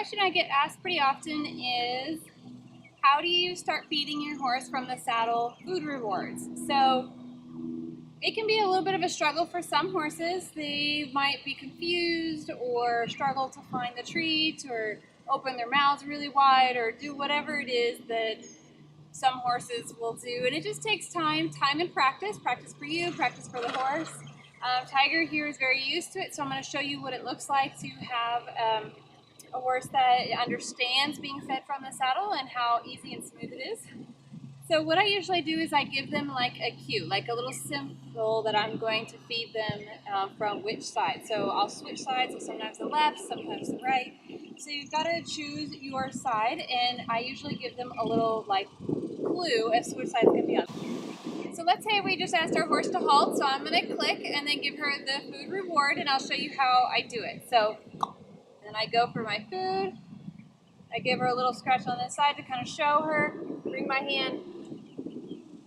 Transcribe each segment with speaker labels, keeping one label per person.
Speaker 1: question I get asked pretty often is, how do you start feeding your horse from the saddle food rewards? So it can be a little bit of a struggle for some horses. They might be confused or struggle to find the treat or open their mouths really wide or do whatever it is that some horses will do. And it just takes time and practice for you, practice for the horse. Tiger here is very used to it, so I'm going to show you what it looks like to have a horse that understands being fed from the saddle and how easy and smooth it is. So what I usually do is I give them like a cue, like a little symbol that I'm going to feed them from which side. So I'll switch sides, so sometimes the left, sometimes the right. So you've got to choose your side, and I usually give them a little like clue as to which side it's going to be on. So let's say we just asked our horse to halt, so I'm going to click and then give her the food reward, and I'll show you how I do it. So then I go for my food. I give her a little scratch on this side to kind of show her, bring my hand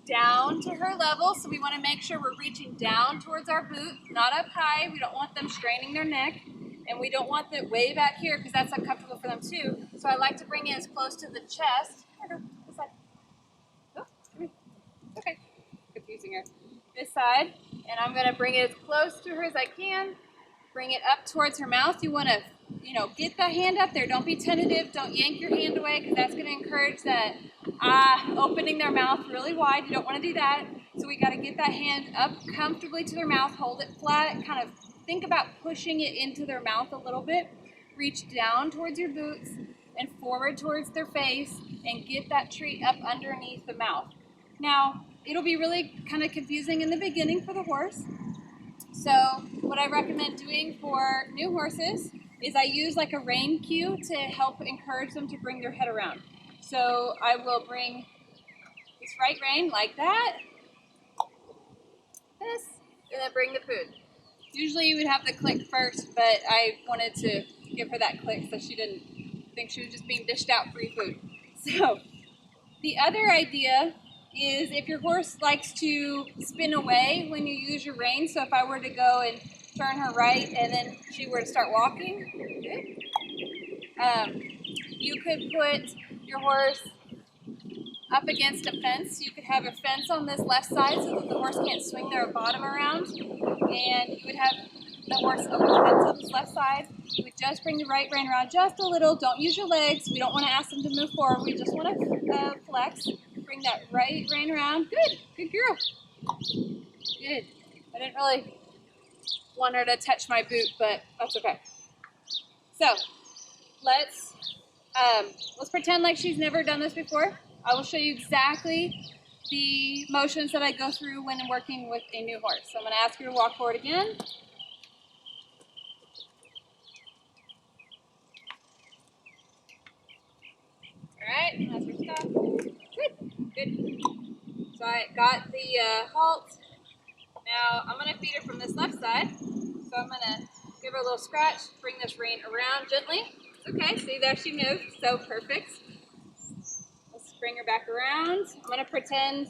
Speaker 1: down to her level, so we want to make sure we're reaching down towards our boot, not up high. We don't want them straining their neck, and we don't want them way back here because that's uncomfortable for them too. So I like to bring it as close to the chest. This side. Oh, come here. Okay, confusing her. This side, and I'm going to bring it as close to her as I can. Bring it up towards her mouth. You want to, get the hand up there. Don't be tentative. Don't yank your hand away because that's going to encourage that opening their mouth really wide. You don't want to do that. So we got to get that hand up comfortably to their mouth. Hold it flat. Kind of think about pushing it into their mouth a little bit. Reach down towards your boots and forward towards their face and get that treat up underneath the mouth. Now, it'll be really kind of confusing in the beginning for the horse. So what I recommend doing for new horses is I use like a rein cue to help encourage them to bring their head around. So I will bring this right rein like that, this, and then bring the food. Usually you would have the click first, but I wanted to give her that click so she didn't think she was just being dished out free food. So the other idea is if your horse likes to spin away when you use your rein, so if I were to go and turn her right and then she were to start walking, you could put your horse up against a fence. You could have a fence on this left side so that the horse can't swing their bottom around, and you would have the horse over the fence on this left side. You would just bring the right rein around just a little. Don't use your legs. We don't want to ask them to move forward. We just want to flex. Bring that right rein around. Good girl. Good. I didn't really want her to touch my boot, but that's okay. So let's pretend like she's never done this before. I will show you exactly the motions that I go through when I'm working with a new horse. So I'm going to ask her to walk forward again. All right, ask her to stop. Good. So I got the halt. Now I'm going to feed her from this left side. So I'm going to give her a little scratch, bring this rein around gently. It's okay, see there she moved, so perfect. Let's bring her back around. I'm going to pretend.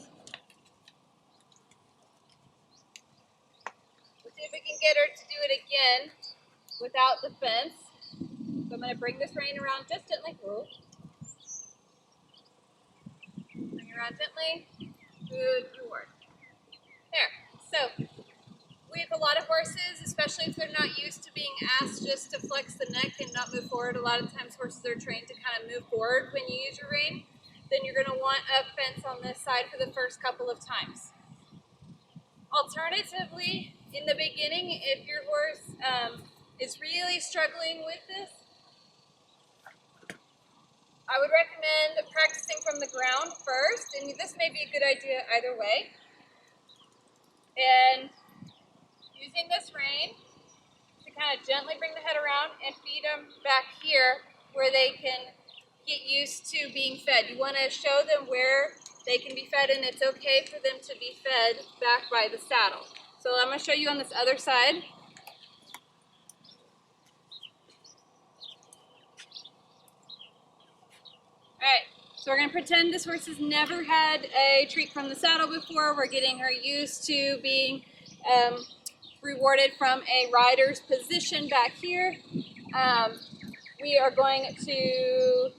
Speaker 1: Let's see if we can get her to do it again without the fence. So I'm going to bring this rein around just gently. Bring her around gently. Good reward. There. So we have a lot of horses, especially if they're not used to being asked just to flex the neck and not move forward. A lot of times horses are trained to kind of move forward when you use your rein. Then you're going to want a fence on this side for the first couple of times. Alternatively, in the beginning, if your horse is really struggling with this, I would recommend practicing from the ground first, and this may be a good idea either way. And using this rein to kind of gently bring the head around and feed them back here where they can get used to being fed. You want to show them where they can be fed, and it's okay for them to be fed back by the saddle. So I'm going to show you on this other side. Alright, so we're going to pretend this horse has never had a treat from the saddle before. We're getting her used to being rewarded from a rider's position back here. we are going to,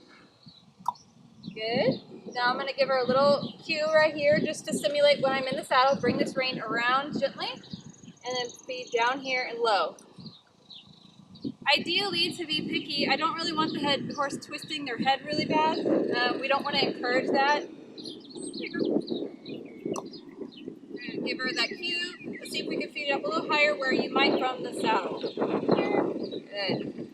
Speaker 1: good. Now I'm going to give her a little cue right here just to simulate when I'm in the saddle. Bring this rein around gently and then feed down here and low. Ideally, to be picky, I don't really want the horse twisting their head really bad. We don't want to encourage that. Give her that cue. Let's see if we can feed it up a little higher where you might from the saddle. Good.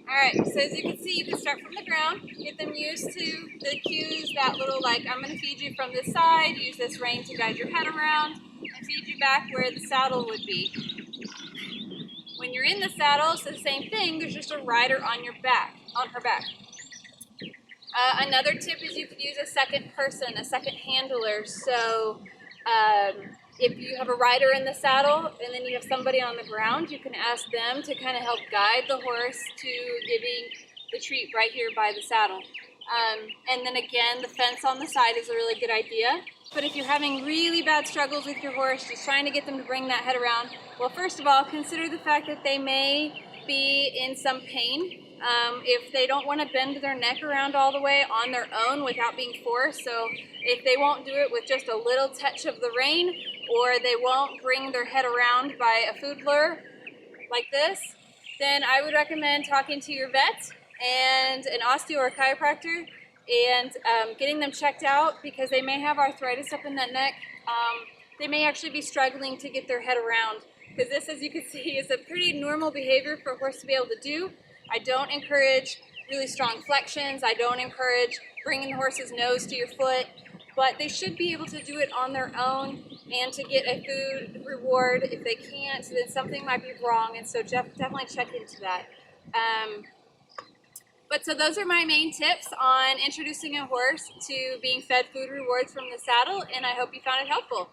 Speaker 1: Alright, so as you can see, you can start from the ground, get them used to the cues, that little like, I'm going to feed you from this side, use this rein to guide your head around, and feed you back where the saddle would be. When you're in the saddle, it's the same thing, there's just a rider on your back, on her back. Another tip is you could use a second person, a second handler. So if you have a rider in the saddle and then you have somebody on the ground, you can ask them to kind of help guide the horse to giving the treat right here by the saddle. And then again, the fence on the side is a really good idea. But if you're having really bad struggles with your horse, just trying to get them to bring that head around, well, first of all, consider the fact that they may be in some pain. If they don't want to bend their neck around all the way on their own without being forced, so if they won't do it with just a little touch of the rein, or they won't bring their head around by a food lure like this, then I would recommend talking to your vet and an osteo or chiropractor and getting them checked out, because they may have arthritis up in that neck. They may actually be struggling to get their head around, because this, as you can see, is a pretty normal behavior for a horse to be able to do. I don't encourage really strong flexions. I don't encourage bringing the horse's nose to your foot, but they should be able to do it on their own and to get a food reward. If they can't, then something might be wrong, and so definitely check into that. But so those are my main tips on introducing a horse to being fed food rewards from the saddle, and I hope you found it helpful.